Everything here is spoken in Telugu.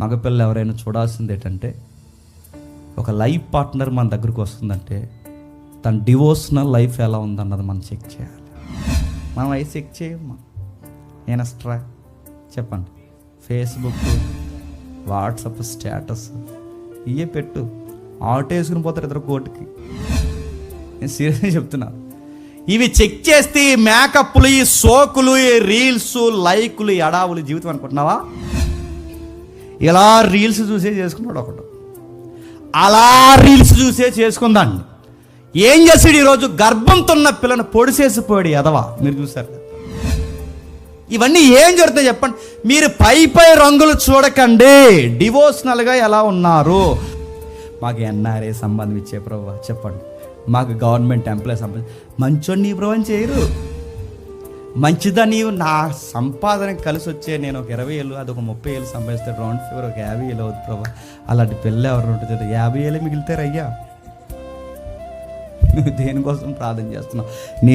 మగపిల్లలు ఎవరైనా చూడాల్సింది ఏంటంటే, ఒక లైఫ్ పార్ట్నర్ మన దగ్గరకు వస్తుందంటే తన డివోషనల్ లైఫ్ ఎలా ఉందన్నది మనం చెక్ చేయాలి. మనం అవి చెక్ చేయమ్మా. ఇన్స్టా చెప్పండి, ఫేస్బుక్, వాట్సాప్ స్టేటస్ ఇవే పెట్టు. ఆటో వేసుకుని పోతారు ఇద్దరు కోర్టుకి. నేను సీరియస్గా చెప్తున్నా. ఇవి చెక్ చేస్తే ఈ మేకప్లు, ఈ సోకులు, ఈ రీల్స్, లైకులు, ఈ అడావులు జీవితం అనుకుంటున్నావా? ఇలా రీల్స్ చూసే చేసుకున్నాడు ఒకడు, అలా రీల్స్ చూసే చేసుకుందాన్ని. ఏం చేసాడు ఈరోజు? గర్భంతో ఉన్న పిల్లను పొడిసేసిపోయాడు ఎదవా. మీరు చూసారు. ఇవన్నీ ఏం జరుగుతాయి చెప్పండి. మీరు పై పై రంగులు చూడకండి. డివోషనల్గా ఎలా ఉన్నారు? మాకు ఎన్ఆర్ఏ సంబంధం ఇచ్చే ప్రభు చెప్పండి, మాకు గవర్నమెంట్ ఎంప్లాయీ సంబంధం. మంచోని నీ ప్రభు అని చేయరు. మంచిదా నీవు నా సంపాదన కలిసి వచ్చే నేను ఒక 20,000 అది ఒక 30,000 సంపాదిస్తాడు, రౌండ్ ఫిగర్ ఒక 50,000 అవుతుంది ప్రభా. అలాంటి పిల్ల ఎవరు ఉంటుంది? 50,000 మిగులుతారు అయ్యా. నువ్వు దేనికోసం ప్రార్థన చేస్తున్నావు? నీ